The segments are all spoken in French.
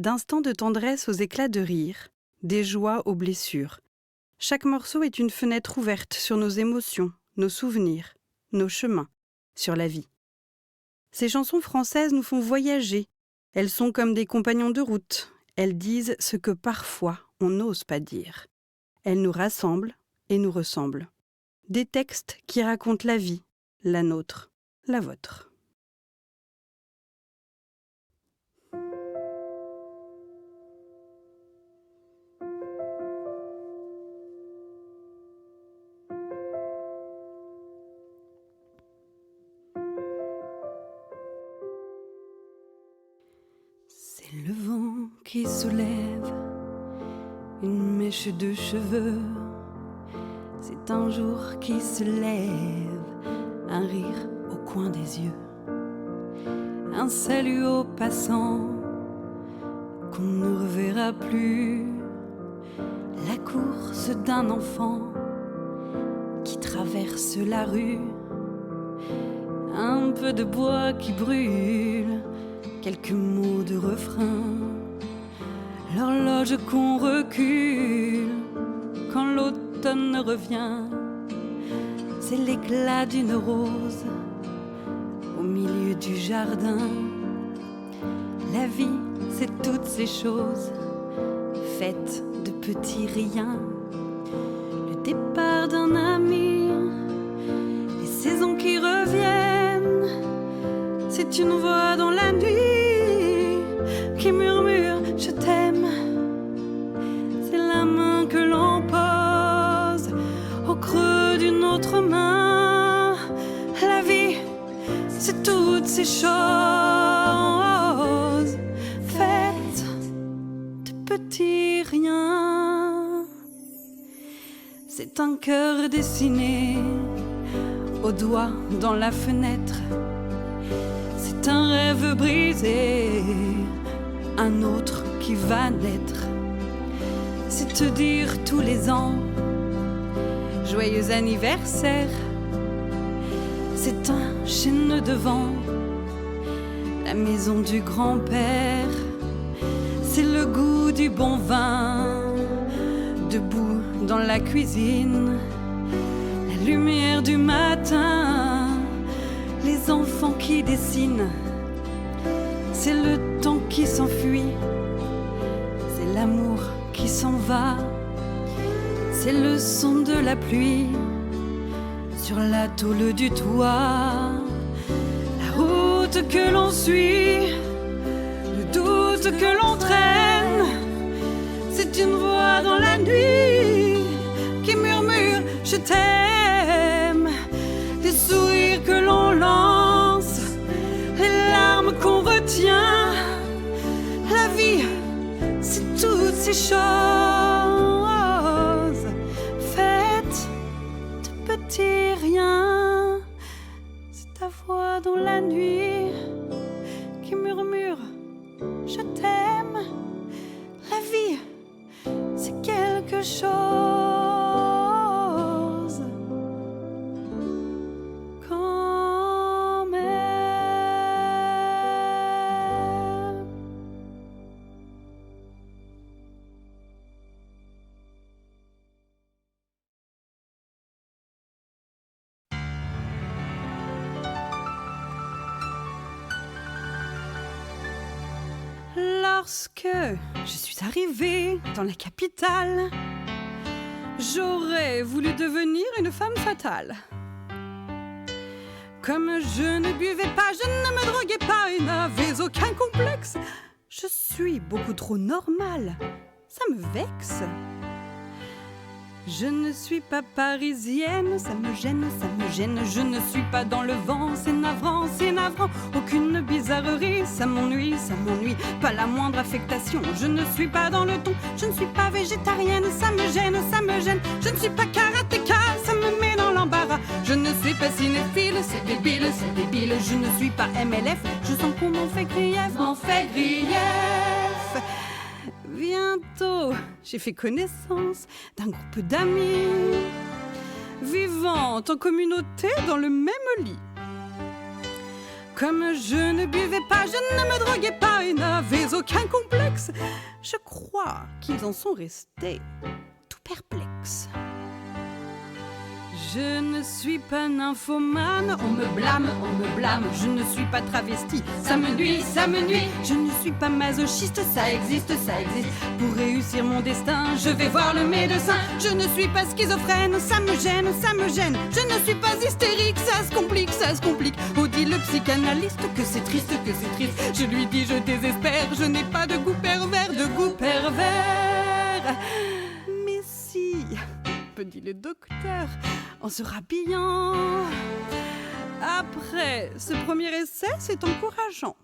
d'instants de tendresse aux éclats de rire, des joies aux blessures. Chaque morceau est une fenêtre ouverte sur nos émotions, nos souvenirs, nos chemins, sur la vie. Ces chansons françaises nous font voyager. Elles sont comme des compagnons de route. Elles disent ce que parfois on n'ose pas dire. Elles nous rassemblent et nous ressemblent. Des textes qui racontent la vie, la nôtre, la vôtre. C'est le vent qui soulève une mèche de cheveux. C'est un jour qui se lève, un rire au coin des yeux, un salut aux passants qu'on ne reverra plus, la course d'un enfant qui traverse la rue, un peu de bois qui brûle, quelques mots de refrain, l'horloge qu'on recule quand l'automne revient. C'est l'éclat d'une rose au milieu du jardin. La vie, c'est toutes ces choses faites de petits riens. Le départ d'un ami, les saisons qui reviennent. C'est une voix dans la nuit qui murmure « Je t'aime ». C'est la main que l'on pose au creux d'une autre main. La vie, c'est toutes ces choses faites de petits riens. C'est un cœur dessiné au doigt dans la fenêtre. C'est un rêve brisé, un autre qui va naître. C'est te dire tous les ans joyeux anniversaire. C'est un chêne de vent, la maison du grand-père. C'est le goût du bon vin, debout dans la cuisine. La lumière du matin, les enfants qui dessinent. C'est le temps qui s'enfuit, c'est l'amour qui s'en va. C'est le son de la pluie sur la tôle du toit. La route que l'on suit, le doute que l'on traîne. C'est une voix dans la nuit qui murmure « Je t'aime ». Des sourires que l'on lance, les larmes qu'on retient. La vie, c'est toutes ces choses faites de petits riens. C'est ta voix dans la nuit qui murmure « Je t'aime ». La vie, c'est quelque chose quand même. Lorsque je suis arrivée dans la capitale, j'aurais voulu devenir une femme fatale. Comme je ne buvais pas, je ne me droguais pas et n'avais aucun complexe, je suis beaucoup trop normale, ça me vexe. Je ne suis pas parisienne, ça me gêne, je ne suis pas dans le vent, c'est navrant, aucune bizarrerie, ça m'ennuie, pas la moindre affectation, je ne suis pas dans le ton, je ne suis pas végétarienne, ça me gêne, je ne suis pas karatéka, ça me met dans l'embarras, je ne suis pas cinéphile, c'est débile, je ne suis pas MLF, je sens qu'on m'en fait grief, Bientôt, j'ai fait connaissance d'un groupe d'amis vivant en communauté dans le même lit. Comme je ne buvais pas, je ne me droguais pas et n'avais aucun complexe, je crois qu'ils en sont restés tout perplexes. Je ne suis pas nymphomane, on me blâme, je ne suis pas travesti, ça me nuit, je ne suis pas masochiste, ça existe, pour réussir mon destin, je vais voir le médecin, je ne suis pas schizophrène, ça me gêne, je ne suis pas hystérique, ça se complique, oh dit le psychanalyste que c'est triste, je lui dis je désespère, je n'ai pas de goût pervers, mais si, dit le docteur, en se rhabillant. Après ce premier essai, c'est encourageant.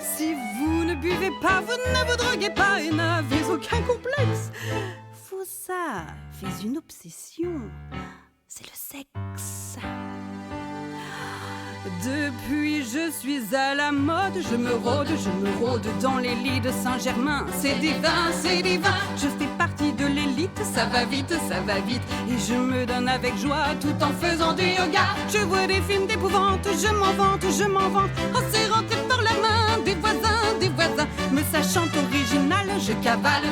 Si vous ne buvez pas, vous ne vous droguez pas et n'avez aucun complexe, vous avez une obsession, c'est le sexe. Depuis je suis à la mode, je me rôde dans les lits de Saint-Germain. C'est divin, je fais partie de l'élite, ça va vite, et je me donne avec joie tout en faisant du yoga. Je vois des films d'épouvante, je m'en vante, oh c'est rentré par la main des voisins, me sachant original, je cavale,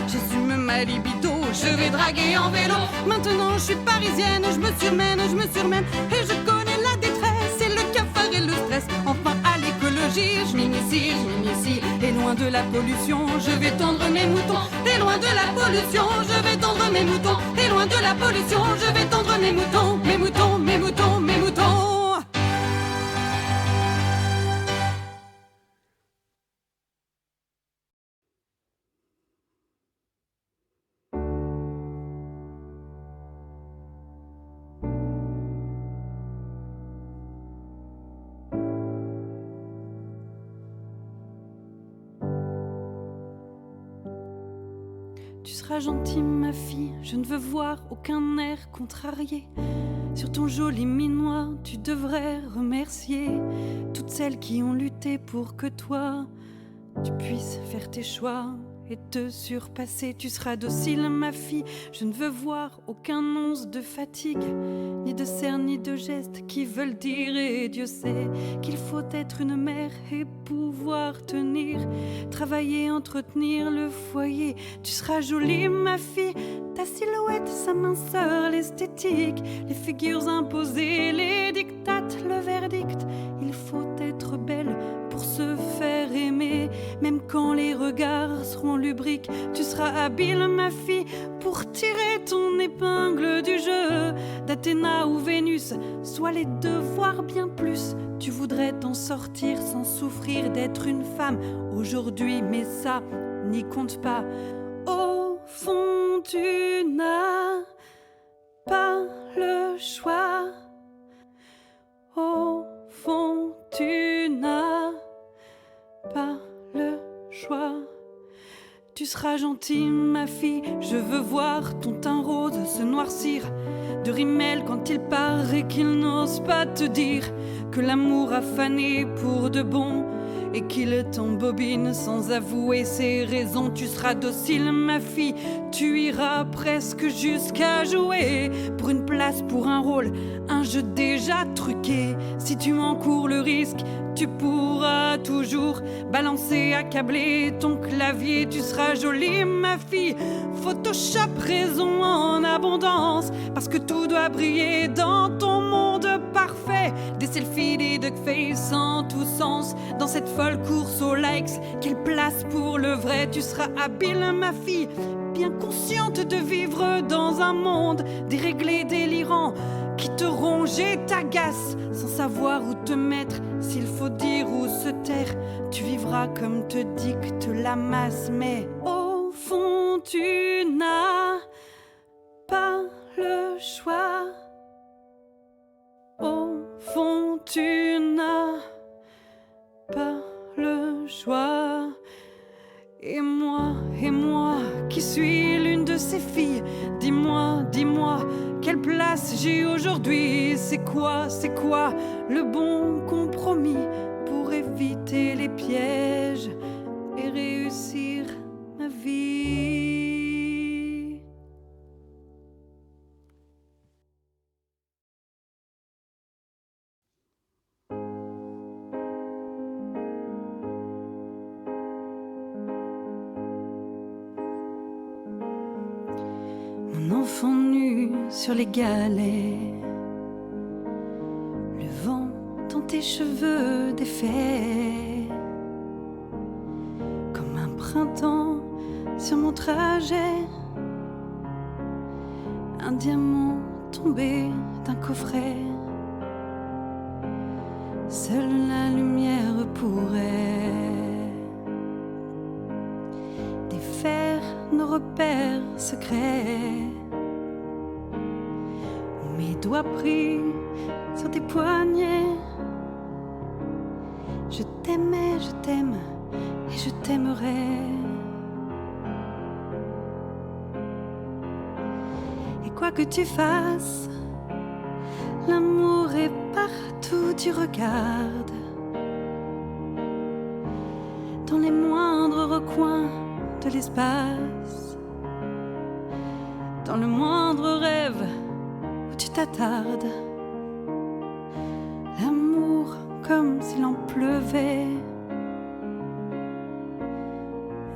j'assume ma libido, je vais draguer en vélo. Maintenant je suis parisienne, je me surmène, et je connais la détresse, et le cafard et le stress. Enfin à l'écologie, je m'initie, et loin de la pollution, je vais tendre mes moutons. Et loin de la pollution, je vais tendre mes moutons. Et loin de la pollution, je vais tendre mes moutons. Mes moutons. Tu seras gentille, ma fille, je ne veux voir aucun air contrarié. Sur ton joli minois, tu devrais remercier toutes celles qui ont lutté pour que toi, tu puisses faire tes choix et te surpasser. Tu seras docile, ma fille, je ne veux voir aucun once de fatigue, ni de cernes, ni de gestes qui veulent dire, et Dieu sait qu'il faut être une mère et pouvoir tenir, travailler, entretenir le foyer. Tu seras jolie, ma fille, ta silhouette, sa minceur, l'esthétique, les figures imposées, les dictates, le verdict. Il faut être belle pour se faire aimer, même quand les regards seront lubriques. Tu seras habile, ma fille, pour tirer ton épingle du jeu, d'Athéna ou Vénus, soit les deux, voire bien plus. Tu voudrais t'en sortir sans souffrir d'être une femme aujourd'hui, mais ça n'y compte pas. Au fond, tu n'as pas le choix. Au fond, tu n'as pas le choix. Tu seras gentille, ma fille, je veux voir ton teint rose se noircir de rimel quand il paraît qu'il n'ose pas te dire que l'amour a fané pour de bon et qu'il t'embobine sans avouer ses raisons. Tu seras docile, ma fille, tu iras presque jusqu'à jouer pour une place, pour un rôle, un jeu déjà truqué. Si tu encours le risque, tu pourras toujours balancer, accabler ton clavier. Tu seras jolie, ma fille, Photoshop raison en abondance, parce que tout doit briller dans ton monde parfait. Des selfies, des duckface en tous sens, dans cette folle course aux likes. Quelle place pour le vrai? Tu seras habile, ma fille, bien consciente de vivre dans un monde déréglé, délirant, qui te ronge et t'agace, sans savoir où te mettre, s'il faut dire ou se taire. Tu vivras comme te dicte la masse, mais au fond tu n'as pas le choix. Au fond tu n'as pas le choix. Et moi, qui suis l'une de ces filles, dis-moi, quelle place j'ai aujourd'hui? C'est quoi le bon compromis pour éviter les pièges et réussir ma vie? Un enfant nu sur les galets, le vent dans tes cheveux défaits, comme un printemps sur mon trajet, un diamant tombé d'un coffret. Seule la lumière pourrait défaire nos repères secrets. Mes doigts pris sur tes poignets. Je t'aimais, je t'aime et je t'aimerai. Et quoi que tu fasses, l'amour est partout, tu regardes. Dans les moindres recoins de l'espace, dans le moindre rêve où tu t'attardes. L'amour comme s'il en pleuvait,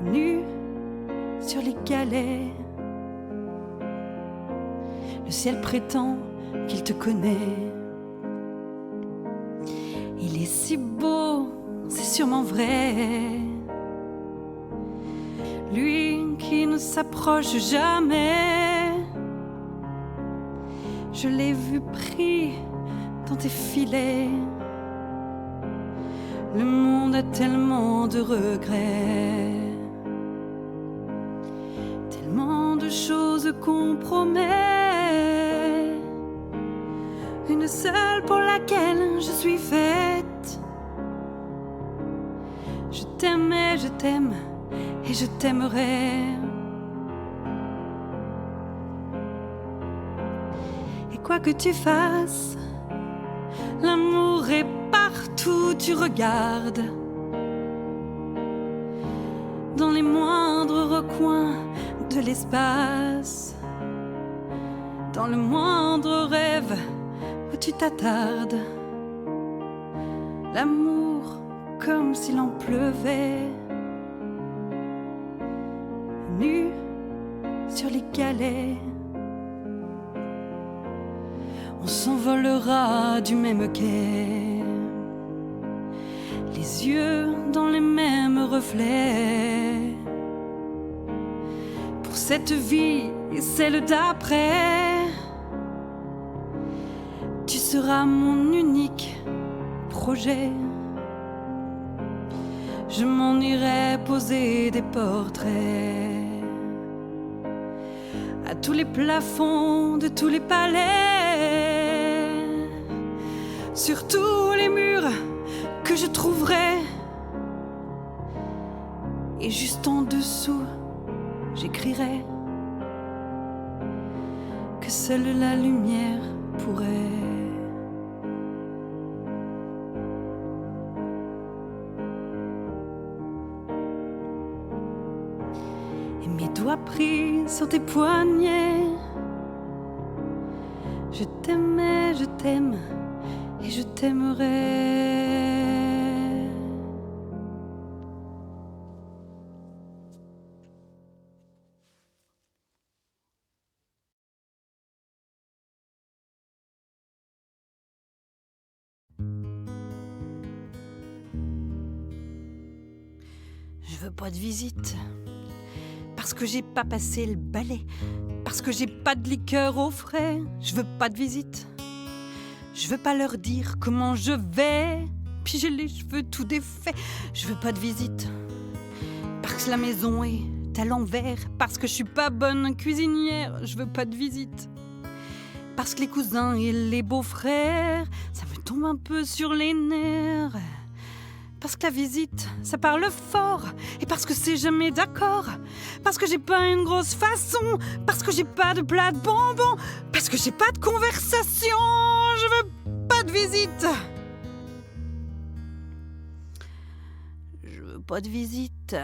nu sur les galets. Le ciel prétend qu'il te connaît. Il est si beau, c'est sûrement vrai. Lui qui ne s'approche jamais. Je l'ai vu pris dans tes filets. Le monde a tellement de regrets, tellement de choses qu'on promet. Une seule pour laquelle je suis faite. Je t'aimais, je t'aime et je t'aimerai. Et quoi que tu fasses, l'amour est partout, tu regardes. Dans les moindres recoins de l'espace, dans le moindre rêve où tu t'attardes. L'amour comme s'il en pleuvait, nu sur les galets. On s'envolera du même quai, les yeux dans les mêmes reflets. Pour cette vie et celle d'après, tu seras mon unique projet. Je m'en irai poser des portraits à tous les plafonds de tous les palais, sur tous les murs que je trouverai. Et juste en dessous, j'écrirai que seule la lumière pourrait. Et mes doigts pris sur tes poignets. Je t'aimais, je t'aime et je t'aimerai. Je veux pas de visite, parce que j'ai pas passé le balai, parce que j'ai pas de liqueur au frais. Je veux pas de visite, je veux pas leur dire comment je vais, puis j'ai les cheveux tout défaits. Je veux pas de visite, parce que la maison est à l'envers, parce que je suis pas bonne cuisinière. Je veux pas de visite, parce que les cousins et les beaux-frères, ça me tombe un peu sur les nerfs. Parce que la visite, ça parle fort. Et parce que c'est jamais d'accord. Parce que j'ai pas une grosse façon. Parce que j'ai pas de plat de bonbons. Parce que j'ai pas de conversation. Je veux pas de visite. Je veux pas de visite.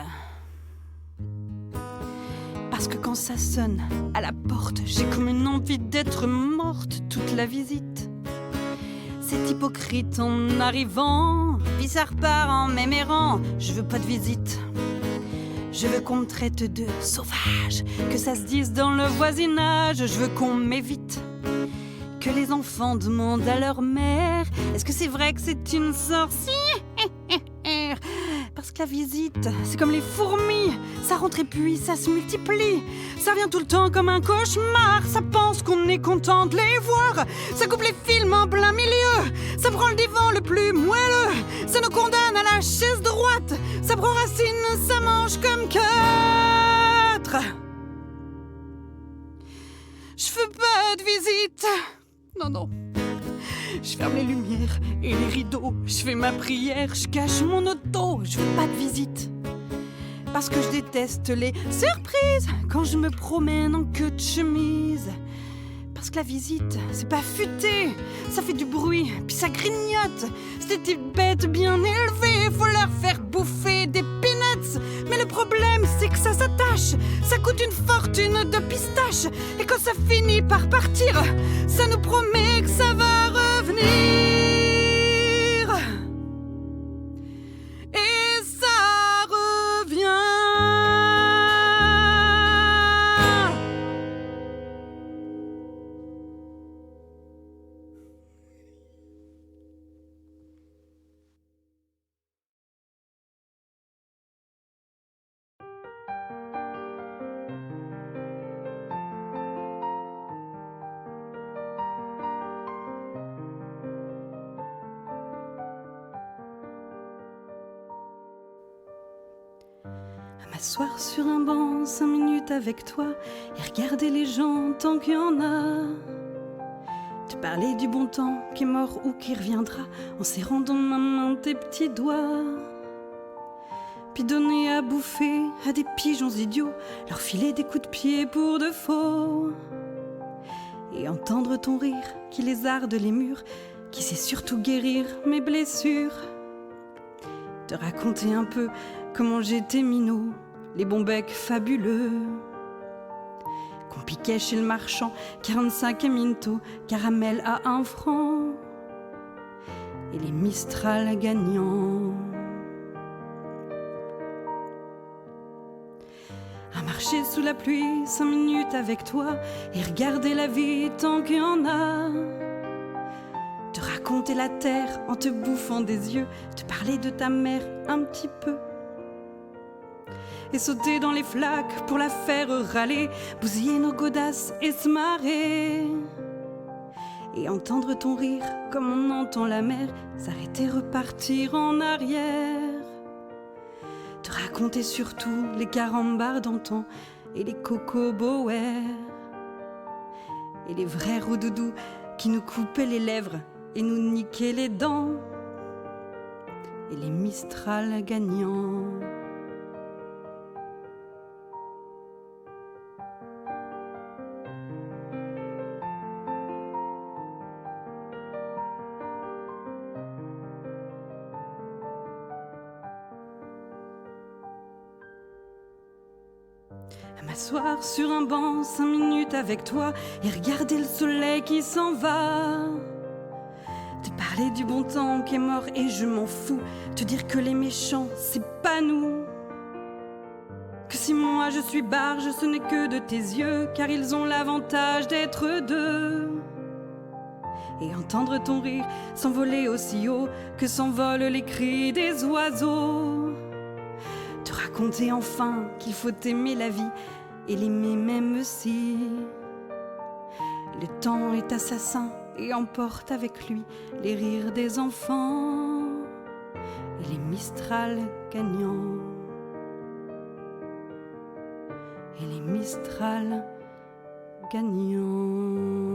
Parce que quand ça sonne à la porte, j'ai comme une envie d'être morte toute la visite. C'est hypocrite en arrivant, puis ça repart en m'aimérant. Je veux pas de visite, Je veux qu'on me traite de sauvage, que ça se dise dans le voisinage. Je veux qu'on m'évite, que les enfants demandent à leur mère: est-ce que c'est vrai que c'est une sorcière? Parce que la visite, c'est comme les fourmis, ça rentre et puis ça se multiplie. Ça vient tout le temps comme un cauchemar, ça pense qu'on est content de les voir. Ça coupe les films en plein milieu, ça prend le divan le plus moelleux, ça nous condamne à la chaise droite, ça prend racine, ça mange comme quatre. Je fais pas de visite, non, non. Je ferme les lumières et les rideaux, je fais ma prière, je cache mon auto, je veux pas de visite. Parce que je déteste les surprises quand je me promène en queue de chemise. Parce que la visite, c'est pas futé, ça fait du bruit, puis ça grignote. C'est des petites bêtes bien élevées, faut leur faire bouffer des peanuts. Mais le problème, c'est que ça s'attache, ça coûte une fortune de pistache. Et quand ça finit par partir, ça nous promet que ça va revenir. Et ça revient. M'asseoir sur un banc 5 minutes avec toi et regarder les gens tant qu'il y en a. Te parler du bon temps qui est mort ou qui reviendra en serrant dans ma main tes petits doigts. Puis donner à bouffer à des pigeons idiots, leur filer des coups de pied pour de faux. Et entendre ton rire qui lézarde les murs, qui sait surtout guérir mes blessures. Te raconter un peu comment j'étais minot, les bons becs fabuleux qu'on piquait chez le marchand, 45 et Minto, caramel à 1 franc, et les Mistral gagnants. À marcher sous la pluie 5 minutes avec toi et regarder la vie tant qu'il y en a. Te raconter la terre en te bouffant des yeux, te parler de ta mère un petit peu. Et sauter dans les flaques pour la faire râler, bousiller nos godasses et se marrer. Et entendre ton rire comme on entend la mer, s'arrêter, repartir en arrière. Te raconter surtout les carambars d'antan et les coco-boers. Et les vrais roudoudous qui nous coupaient les lèvres et nous niquaient les dents. Et les Mistral gagnants. À m'asseoir sur un banc 5 minutes avec toi et regarder le soleil qui s'en va. Te parler du bon temps qui est mort et je m'en fous. Te dire que les méchants, c'est pas nous. Que si moi je suis barge, ce n'est que de tes yeux, car ils ont l'avantage d'être deux. Et entendre ton rire s'envoler aussi haut que s'envolent les cris des oiseaux. Te raconter enfin qu'il faut aimer la vie et l'aimer même si le temps est assassin et emporte avec lui les rires des enfants et les Mistral gagnants. Et les Mistral gagnants.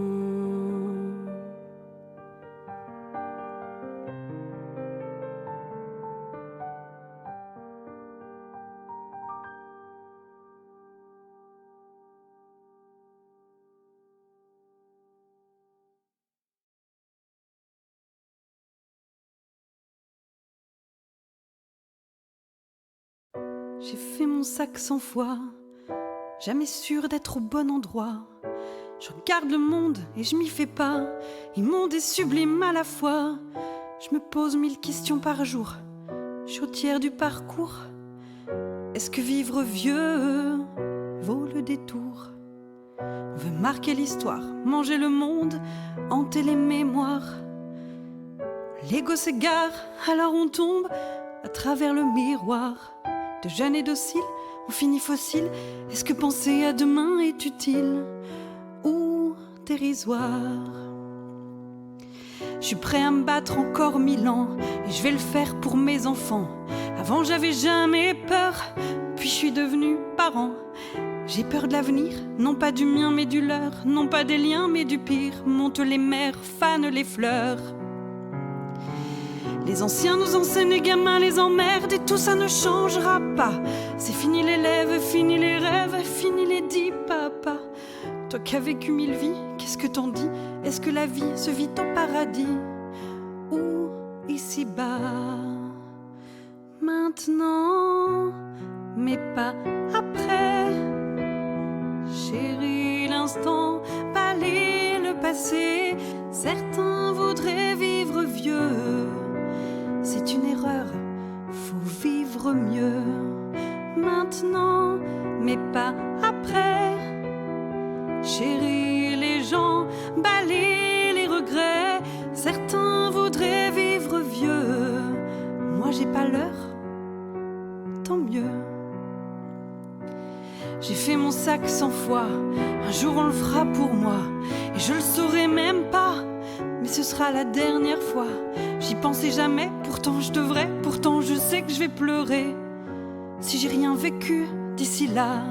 J'ai fait mon sac 100 fois, jamais sûr d'être au bon endroit. Je regarde le monde et je m'y fais pas, immonde et sublime à la fois. Je me pose 1000 questions par jour, je suis au tiers du parcours. Est-ce que vivre vieux vaut le détour? On veut marquer l'histoire, manger le monde, hanter les mémoires. L'ego s'égare, alors on tombe à travers le miroir. De jeune et docile, on finit fossile. Est-ce que penser à demain est utile ou dérisoire? Je suis prêt à me battre encore 1000 ans et je vais le faire pour mes enfants. Avant j'avais jamais peur, puis je suis devenu parent. J'ai peur de l'avenir, non pas du mien mais du leur, non pas des liens mais du pire. Montent les mers, fanent les fleurs. Les anciens nous enseignent, les gamins les emmerdent et tout ça ne changera pas. C'est fini les lèvres, fini les rêves, fini les 10 papas. Toi qui as vécu 1000 vies, qu'est-ce que t'en dis? Est-ce que la vie se vit au paradis ou ici-bas? Maintenant, mais pas après. Chérie, l'instant, balayer le passé. Certains voudraient vivre vieux. C'est une erreur, faut vivre mieux. Maintenant, mais pas après. Chérie, les gens, balayer les regrets. Certains voudraient vivre vieux. Moi, j'ai pas l'heure, tant mieux. J'ai fait mon sac 100 fois. Un jour, on le fera pour moi. Et je le saurai même pas. Mais ce sera la dernière fois. J'y pensais jamais, pourtant je devrais. Pourtant je sais que je vais pleurer si j'ai rien vécu d'ici là.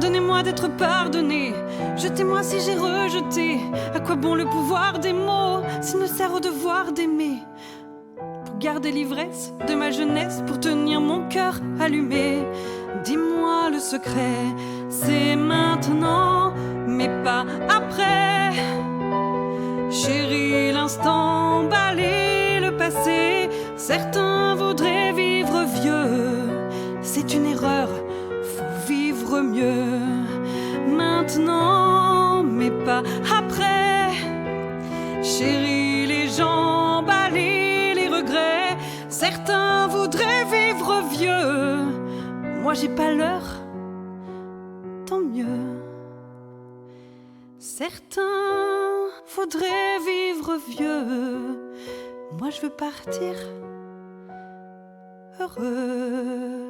Donnez-moi d'être pardonné, jetez-moi si j'ai rejeté. À quoi bon le pouvoir des mots s'il ne sert au devoir d'aimer? Pour garder l'ivresse de ma jeunesse, pour tenir mon cœur allumé. Dis-moi le secret, c'est maintenant, mais pas après. Chérie, l'instant, balayer le passé. Certains voudraient vivre vieux. C'est une erreur, faut vivre mieux. Maintenant, mais pas après. Chérie, les gens, balayer les regrets. Certains voudraient vivre vieux. Moi, j'ai pas l'heure, tant mieux. Certains voudraient vivre vieux. Moi je veux partir heureux.